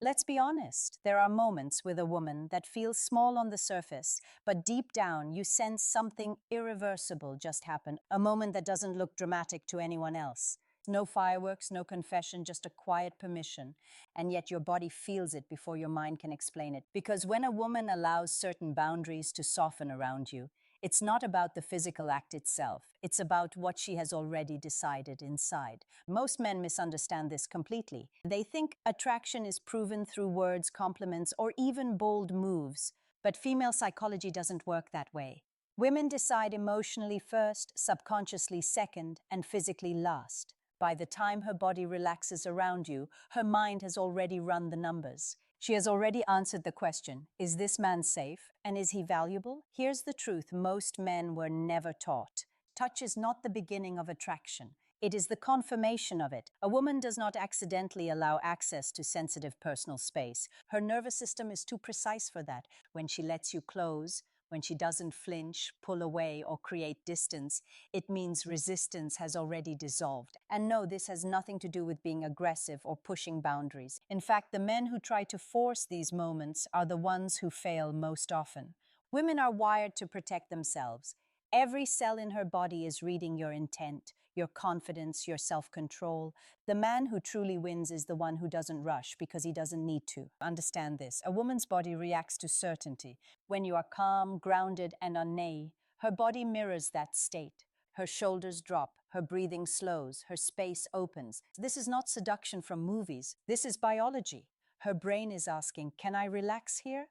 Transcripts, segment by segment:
Let's be honest, there are moments with a woman that feels small on the surface, but deep down you sense something irreversible just happened, a moment that doesn't look dramatic to anyone else. No fireworks, no confession, just a quiet permission. And yet your body feels it before your mind can explain it. Because when a woman allows certain boundaries to soften around you, it's not about the physical act itself. It's about what she has already decided inside. Most men misunderstand this completely. They think attraction is proven through words, compliments, or even bold moves. But female psychology doesn't work that way. Women decide emotionally first, subconsciously second, and physically last. By the time her body relaxes around you, her mind has already run the numbers. She has already answered the question, is this man safe and is he valuable? Here's the truth most men were never taught. Touch is not the beginning of attraction. It is the confirmation of it. A woman does not accidentally allow access to sensitive personal space. Her nervous system is too precise for that. When she lets you close, when she doesn't flinch, pull away, or create distance, it means resistance has already dissolved. And no, this has nothing to do with being aggressive or pushing boundaries. In fact, the men who try to force these moments are the ones who fail most often. Women are wired to protect themselves. Every cell in her body is reading your intent, your confidence, your self-control. The man who truly wins is the one who doesn't rush because he doesn't need to. Understand this. A woman's body reacts to certainty. When you are calm, grounded, and unnay, her body mirrors that state. Her shoulders drop, her breathing slows, her space opens. This is not seduction from movies. This is biology. Her brain is asking, can I relax here?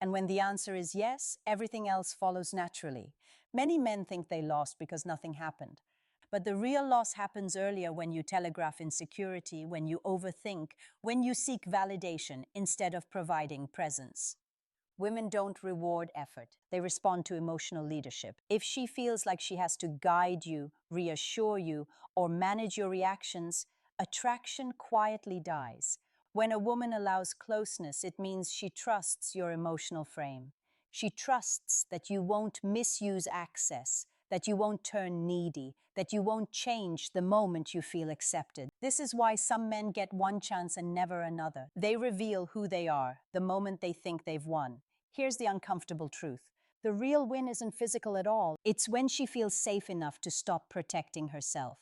And when the answer is yes, everything else follows naturally. Many men think they lost because nothing happened. But the real loss happens earlier when you telegraph insecurity, when you overthink, when you seek validation instead of providing presence. Women don't reward effort. They respond to emotional leadership. If she feels like she has to guide you, reassure you, or manage your reactions, attraction quietly dies. When a woman allows closeness, it means she trusts your emotional frame. She trusts that you won't misuse access, that you won't turn needy, that you won't change the moment you feel accepted. This is why some men get one chance and never another. They reveal who they are the moment they think they've won. Here's the uncomfortable truth. The real win isn't physical at all. It's when she feels safe enough to stop protecting herself.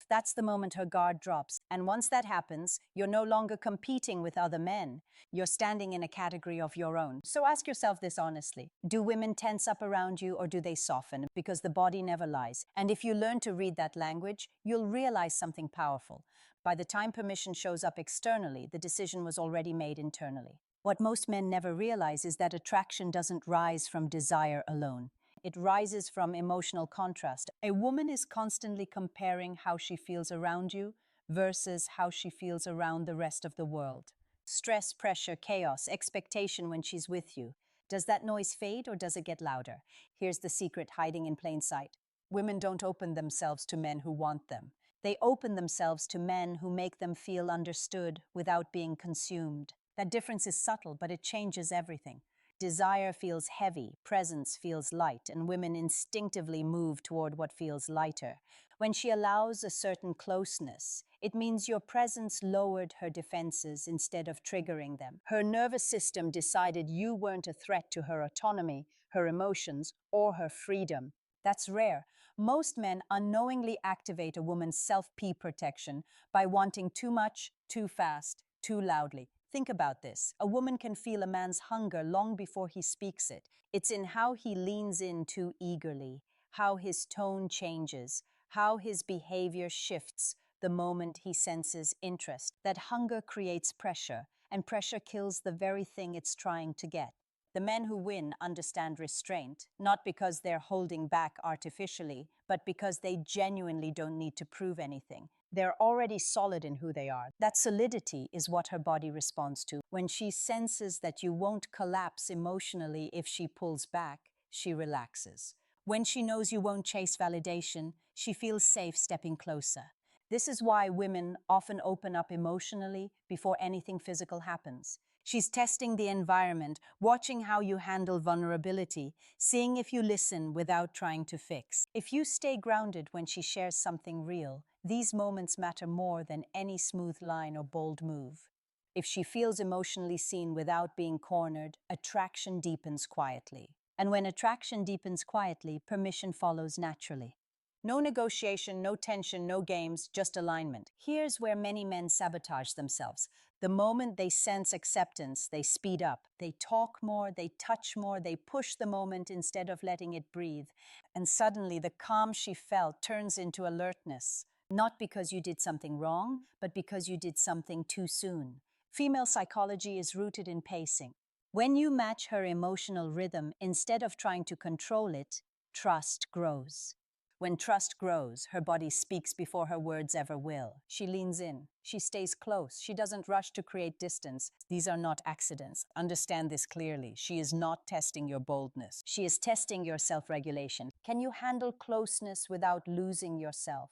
That's the moment her guard drops. And once that happens, you're no longer competing with other men. You're standing in a category of your own. So ask yourself this honestly. Do women tense up around you or do they soften? Because the body never lies. And if you learn to read that language, you'll realize something powerful. By the time permission shows up externally, the decision was already made internally. What most men never realize is that attraction doesn't rise from desire alone. It rises from emotional contrast. A woman is constantly comparing how she feels around you versus how she feels around the rest of the world. Stress, pressure, chaos, expectation when she's with you. Does that noise fade or does it get louder? Here's the secret hiding in plain sight. Women don't open themselves to men who want them. They open themselves to men who make them feel understood without being consumed. That difference is subtle, but it changes everything. Desire feels heavy, presence feels light, and women instinctively move toward what feels lighter. When she allows a certain closeness, it means your presence lowered her defenses instead of triggering them. Her nervous system decided you weren't a threat to her autonomy, her emotions, or her freedom. That's rare. Most men unknowingly activate a woman's self-P protection by wanting too much, too fast, too loudly. Think about this. A woman can feel a man's hunger long before he speaks it. It's in how he leans in too eagerly, how his tone changes, how his behavior shifts the moment he senses interest. That hunger creates pressure, and pressure kills the very thing it's trying to get. The men who win understand restraint, not because they're holding back artificially, but because they genuinely don't need to prove anything. They're already solid in who they are. That solidity is what her body responds to. When she senses that you won't collapse emotionally if she pulls back, she relaxes. When she knows you won't chase validation, she feels safe stepping closer. This is why women often open up emotionally before anything physical happens. She's testing the environment, watching how you handle vulnerability, seeing if you listen without trying to fix. If you stay grounded when she shares something real, these moments matter more than any smooth line or bold move. If she feels emotionally seen without being cornered, attraction deepens quietly. And when attraction deepens quietly, permission follows naturally. No negotiation, no tension, no games, just alignment. Here's where many men sabotage themselves. The moment they sense acceptance, they speed up. They talk more, they touch more, they push the moment instead of letting it breathe. And suddenly, the calm she felt turns into alertness. Not because you did something wrong, but because you did something too soon. Female psychology is rooted in pacing. When you match her emotional rhythm instead of trying to control it, trust grows. When trust grows, her body speaks before her words ever will. She leans in. She stays close. She doesn't rush to create distance. These are not accidents. Understand this clearly. She is not testing your boldness. She is testing your self-regulation. Can you handle closeness without losing yourself?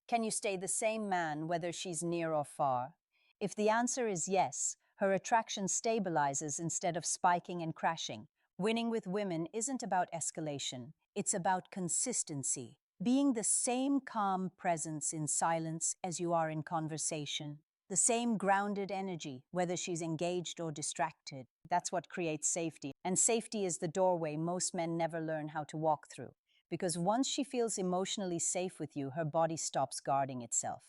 Can you stay the same man whether she's near or far? If the answer is yes, her attraction stabilizes instead of spiking and crashing. Winning with women isn't about escalation. It's about consistency. Being the same calm presence in silence as you are in conversation. The same grounded energy, whether she's engaged or distracted. That's what creates safety. And safety is the doorway most men never learn how to walk through. Because once she feels emotionally safe with you, her body stops guarding itself.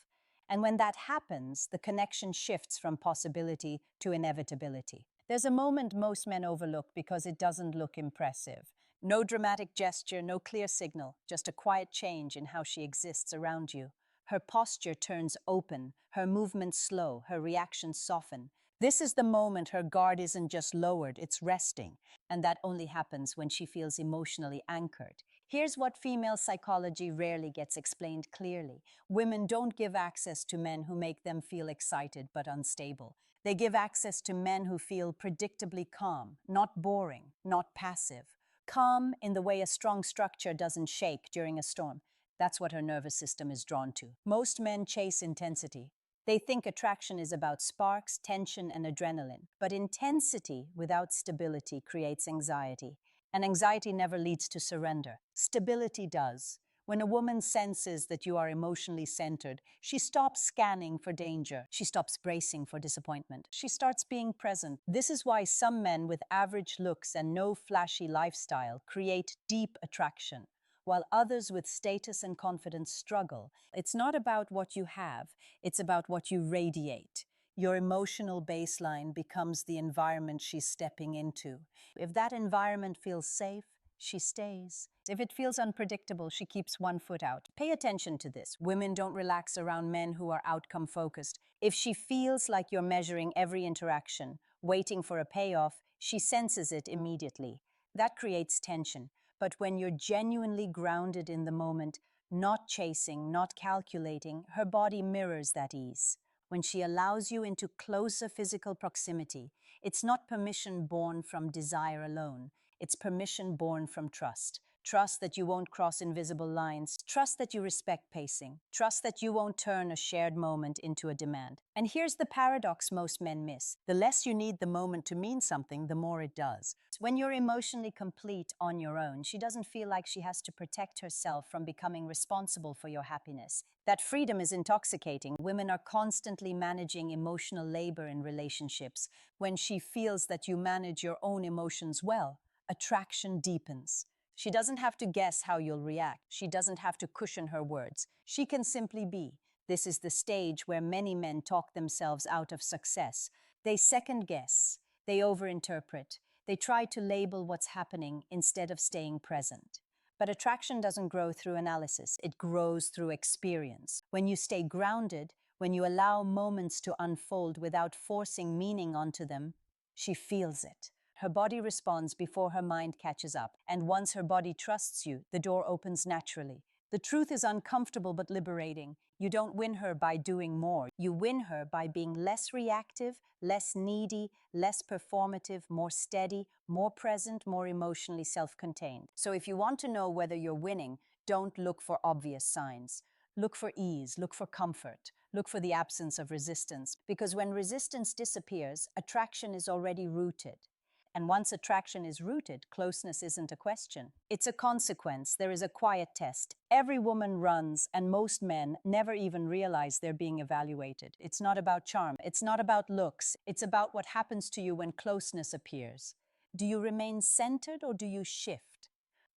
And when that happens, the connection shifts from possibility to inevitability. There's a moment most men overlook because it doesn't look impressive. No dramatic gesture, no clear signal, just a quiet change in how she exists around you. Her posture turns open, her movements slow, her reactions soften. This is the moment her guard isn't just lowered, it's resting. And that only happens when she feels emotionally anchored. Here's what female psychology rarely gets explained clearly. Women don't give access to men who make them feel excited but unstable. They give access to men who feel predictably calm, not boring, not passive. Calm in the way a strong structure doesn't shake during a storm. That's what her nervous system is drawn to. Most men chase intensity. They think attraction is about sparks, tension, and adrenaline. But intensity without stability creates anxiety. And anxiety never leads to surrender. Stability does. When a woman senses that you are emotionally centered, she stops scanning for danger. She stops bracing for disappointment. She starts being present. This is why some men with average looks and no flashy lifestyle create deep attraction, while others with status and confidence struggle. It's not about what you have, it's about what you radiate. Your emotional baseline becomes the environment she's stepping into. If that environment feels safe, she stays. If it feels unpredictable, she keeps one foot out. Pay attention to this. Women don't relax around men who are outcome focused. If she feels like you're measuring every interaction, waiting for a payoff, she senses it immediately. That creates tension. But when you're genuinely grounded in the moment, not chasing, not calculating, her body mirrors that ease. When she allows you into closer physical proximity, it's not permission born from desire alone. It's permission born from trust. Trust that you won't cross invisible lines. Trust that you respect pacing. Trust that you won't turn a shared moment into a demand. And here's the paradox most men miss. The less you need the moment to mean something, the more it does. When you're emotionally complete on your own, she doesn't feel like she has to protect herself from becoming responsible for your happiness. That freedom is intoxicating. Women are constantly managing emotional labor in relationships. When she feels that you manage your own emotions well, attraction deepens. She doesn't have to guess how you'll react. She doesn't have to cushion her words. She can simply be. This is the stage where many men talk themselves out of success. They second guess. They overinterpret. They try to label what's happening instead of staying present. But attraction doesn't grow through analysis. It grows through experience. When you stay grounded, when you allow moments to unfold without forcing meaning onto them, she feels it. Her body responds before her mind catches up. And once her body trusts you, the door opens naturally. The truth is uncomfortable but liberating. You don't win her by doing more. You win her by being less reactive, less needy, less performative, more steady, more present, more emotionally self-contained. So if you want to know whether you're winning, don't look for obvious signs. Look for ease, look for comfort, look for the absence of resistance. Because when resistance disappears, attraction is already rooted. And once attraction is rooted, closeness isn't a question. It's a consequence. There is a quiet test. Every woman runs, and most men never even realize they're being evaluated. It's not about charm. It's not about looks. It's about what happens to you when closeness appears. Do you remain centered or do you shift?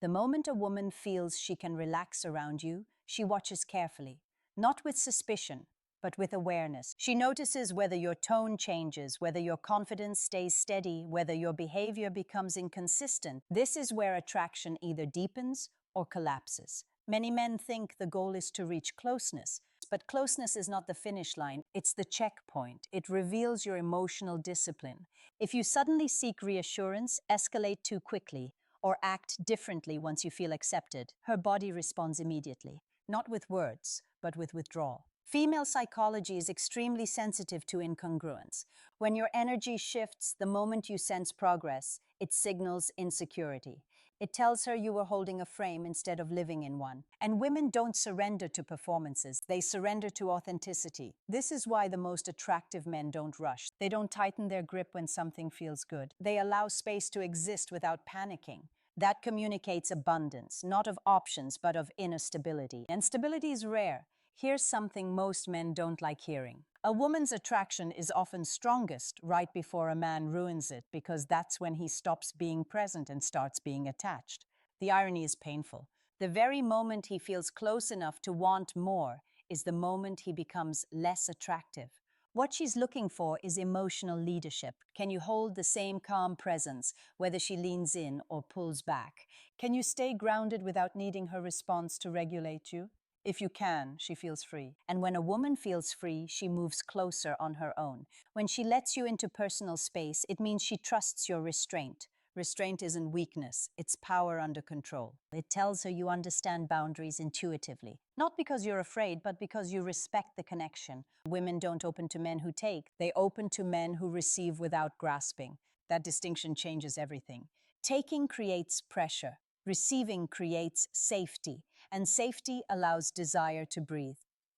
The moment a woman feels she can relax around you, she watches carefully, not with suspicion, but with awareness. She notices whether your tone changes, whether your confidence stays steady, whether your behavior becomes inconsistent. This is where attraction either deepens or collapses. Many men think the goal is to reach closeness, but closeness is not the finish line, it's the checkpoint. It reveals your emotional discipline. If you suddenly seek reassurance, escalate too quickly, or act differently once you feel accepted, her body responds immediately, not with words, but with withdrawal. Female psychology is extremely sensitive to incongruence. When your energy shifts the moment you sense progress, it signals insecurity. It tells her you were holding a frame instead of living in one. And women don't surrender to performances, they surrender to authenticity. This is why the most attractive men don't rush. They don't tighten their grip when something feels good. They allow space to exist without panicking. That communicates abundance, not of options, but of inner stability. And stability is rare. Here's something most men don't like hearing. A woman's attraction is often strongest right before a man ruins it, because that's when he stops being present and starts being attached. The irony is painful. The very moment he feels close enough to want more is the moment he becomes less attractive. What she's looking for is emotional leadership. Can you hold the same calm presence, whether she leans in or pulls back? Can you stay grounded without needing her response to regulate you? If you can, she feels free. And when a woman feels free, she moves closer on her own. When she lets you into personal space, it means she trusts your restraint. Restraint isn't weakness, it's power under control. It tells her you understand boundaries intuitively. Not because you're afraid, but because you respect the connection. Women don't open to men who take, they open to men who receive without grasping. That distinction changes everything. Taking creates pressure. Receiving creates safety, and safety allows desire to breathe.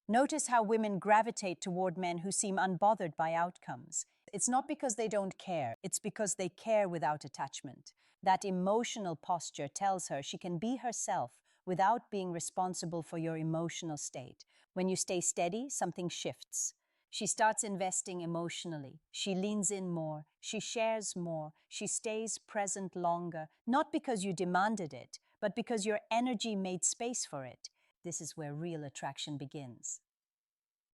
Notice how women gravitate toward men who seem unbothered by outcomes. It's not because they don't care, it's because they care without attachment. That emotional posture tells her she can be herself without being responsible for your emotional state. When you stay steady, something shifts. She starts investing emotionally. She leans in more. She shares more. She stays present longer, not because you demanded it, but because your energy made space for it. This is where real attraction begins.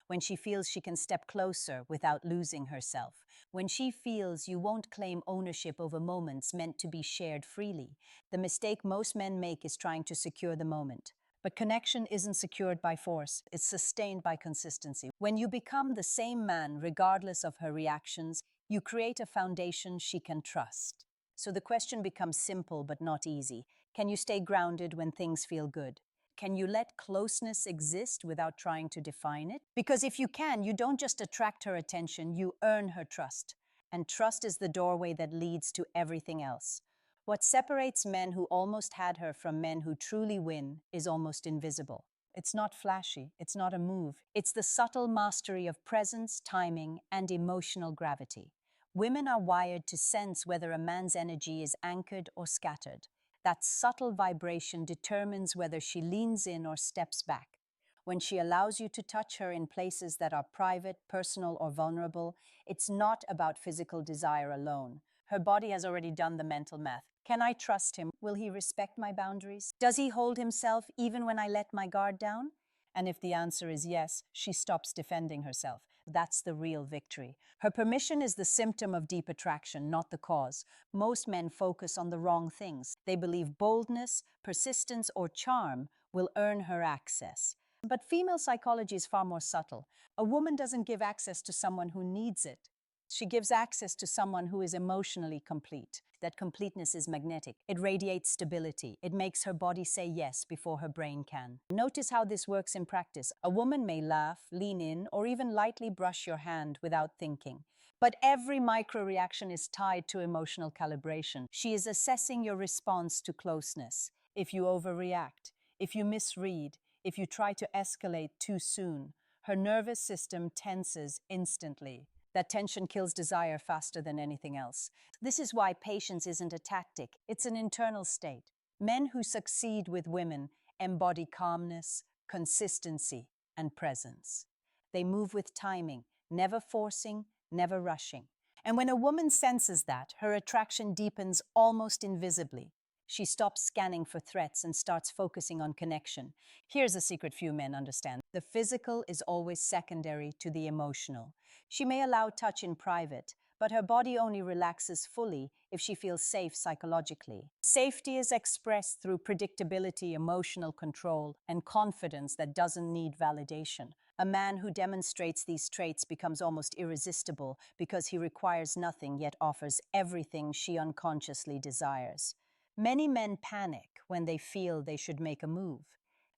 When she feels she can step closer without losing herself. When she feels you won't claim ownership over moments meant to be shared freely. The mistake most men make is trying to secure the moment. But connection isn't secured by force, it's sustained by consistency. When you become the same man, regardless of her reactions, you create a foundation she can trust. So the question becomes simple but not easy. Can you stay grounded when things feel good? Can you let closeness exist without trying to define it? Because if you can, you don't just attract her attention, you earn her trust. And trust is the doorway that leads to everything else. What separates men who almost had her from men who truly win is almost invisible. It's not flashy, it's not a move. It's the subtle mastery of presence, timing, and emotional gravity. Women are wired to sense whether a man's energy is anchored or scattered. That subtle vibration determines whether she leans in or steps back. When she allows you to touch her in places that are private, personal, or vulnerable, it's not about physical desire alone. Her body has already done the mental math. Can I trust him? Will he respect my boundaries? Does he hold himself even when I let my guard down? And if the answer is yes, she stops defending herself. That's the real victory. Her permission is the symptom of deep attraction, not the cause. Most men focus on the wrong things. They believe boldness, persistence, or charm will earn her access. But female psychology is far more subtle. A woman doesn't give access to someone who needs it. She gives access to someone who is emotionally complete. That completeness is magnetic. It radiates stability. It makes her body say yes before her brain can. Notice how this works in practice. A woman may laugh, lean in, or even lightly brush your hand without thinking. But every micro-reaction is tied to emotional calibration. She is assessing your response to closeness. If you overreact, if you misread, if you try to escalate too soon, her nervous system tenses instantly. That tension kills desire faster than anything else. This is why patience isn't a tactic, it's an internal state. Men who succeed with women embody calmness, consistency, and presence. They move with timing, never forcing, never rushing. And when a woman senses that, her attraction deepens almost invisibly. She stops scanning for threats and starts focusing on connection. Here's a secret few men understand. The physical is always secondary to the emotional. She may allow touch in private, but her body only relaxes fully if she feels safe psychologically. Safety is expressed through predictability, emotional control, and confidence that doesn't need validation. A man who demonstrates these traits becomes almost irresistible because he requires nothing yet offers everything she unconsciously desires. Many men panic when they feel they should make a move.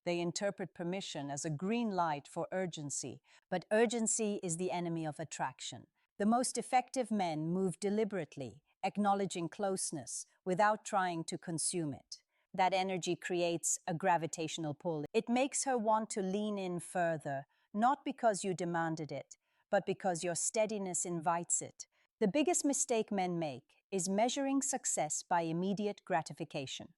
They interpret permission as a green light for urgency, but urgency is the enemy of attraction. The most effective men move deliberately, acknowledging closeness without trying to consume it. That energy creates a gravitational pull. It makes her want to lean in further, not because you demanded it, but because your steadiness invites it. The biggest mistake men make is measuring success by immediate gratification.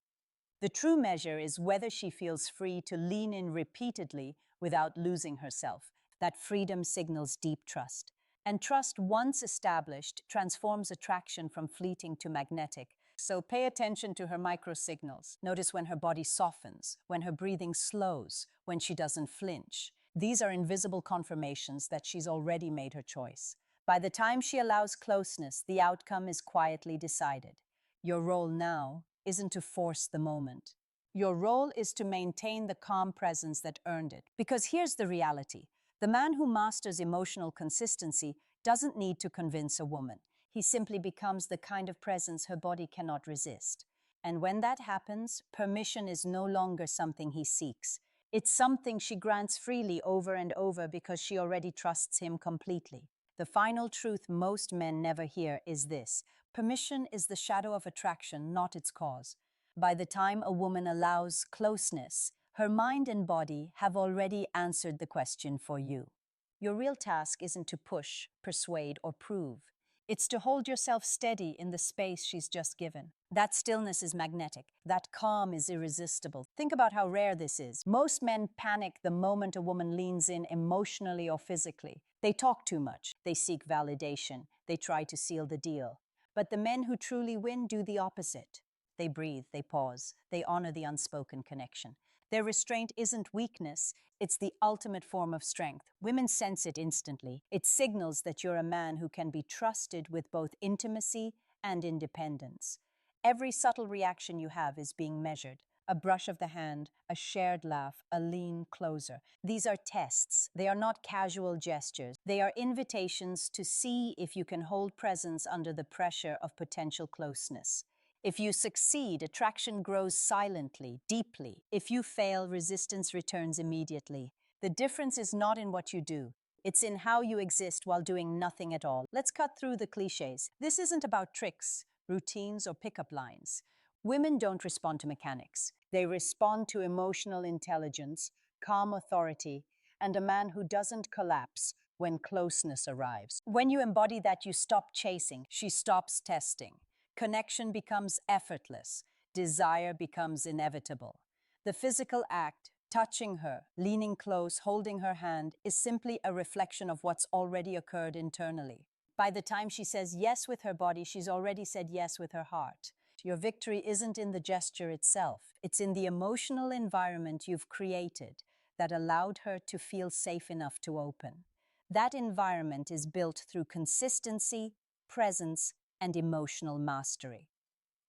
The true measure is whether she feels free to lean in repeatedly without losing herself. That freedom signals deep trust. And trust, once established, transforms attraction from fleeting to magnetic. So pay attention to her micro signals. Notice when her body softens, when her breathing slows, when she doesn't flinch. These are invisible confirmations that she's already made her choice. By the time she allows closeness, the outcome is quietly decided. Your role now isn't to force the moment. Your role is to maintain the calm presence that earned it. Because here's the reality. The man who masters emotional consistency doesn't need to convince a woman. He simply becomes the kind of presence her body cannot resist. And when that happens, permission is no longer something he seeks. It's something she grants freely over and over because she already trusts him completely. The final truth most men never hear is this: permission is the shadow of attraction, not its cause. By the time a woman allows closeness, her mind and body have already answered the question for you. Your real task isn't to push, persuade, or prove. It's to hold yourself steady in the space she's just given. That stillness is magnetic. That calm is irresistible. Think about how rare this is. Most men panic the moment a woman leans in emotionally or physically. They talk too much. They seek validation. They try to seal the deal. But the men who truly win do the opposite. They breathe, they pause, they honor the unspoken connection. Their restraint isn't weakness, it's the ultimate form of strength. Women sense it instantly. It signals that you're a man who can be trusted with both intimacy and independence. Every subtle reaction you have is being measured. A brush of the hand, a shared laugh, a lean closer. These are tests. They are not casual gestures. They are invitations to see if you can hold presence under the pressure of potential closeness. If you succeed, attraction grows silently, deeply. If you fail, resistance returns immediately. The difference is not in what you do. It's in how you exist while doing nothing at all. Let's cut through the cliches. This isn't about tricks, routines, or pickup lines. Women don't respond to mechanics. They respond to emotional intelligence, calm authority, and a man who doesn't collapse when closeness arrives. When you embody that, you stop chasing. She stops testing. Connection becomes effortless. Desire becomes inevitable. The physical act, touching her, leaning close, holding her hand, is simply a reflection of what's already occurred internally. By the time she says yes with her body, she's already said yes with her heart. Your victory isn't in the gesture itself. It's in the emotional environment you've created that allowed her to feel safe enough to open. That environment is built through consistency, presence, and emotional mastery.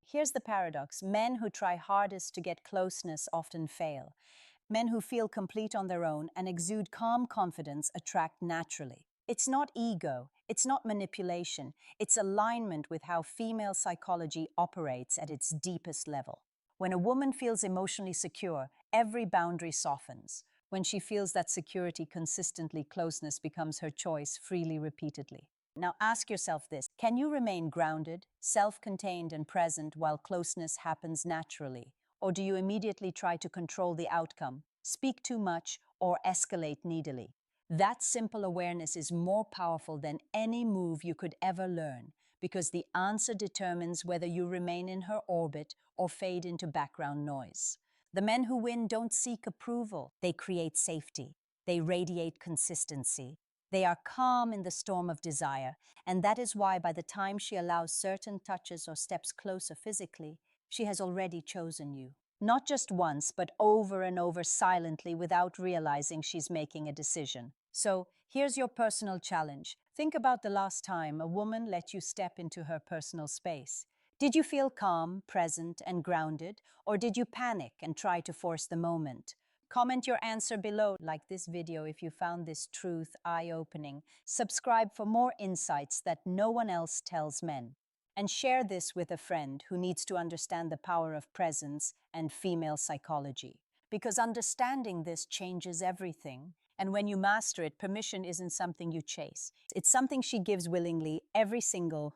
Here's the paradox. Men who try hardest to get closeness often fail. Men who feel complete on their own and exude calm confidence attract naturally. It's not ego, it's not manipulation, it's alignment with how female psychology operates at its deepest level. When a woman feels emotionally secure, every boundary softens. When she feels that security consistently, closeness becomes her choice freely, repeatedly. Now ask yourself this: can you remain grounded, self-contained, and present while closeness happens naturally? Or do you immediately try to control the outcome, speak too much, or escalate needily? That simple awareness is more powerful than any move you could ever learn, because the answer determines whether you remain in her orbit or fade into background noise. The men who win don't seek approval, they create safety. They radiate consistency. They are calm in the storm of desire, and that is why by the time she allows certain touches or steps closer physically, she has already chosen you. Not just once, but over and over silently without realizing she's making a decision. So here's your personal challenge. Think about the last time a woman let you step into her personal space. Did you feel calm, present, and grounded, or did you panic and try to force the moment? Comment your answer below. Like this video if you found this truth eye-opening. Subscribe for more insights that no one else tells men. And share this with a friend who needs to understand the power of presence and female psychology. Because understanding this changes everything. And when you master it, permission isn't something you chase. It's something she gives willingly every single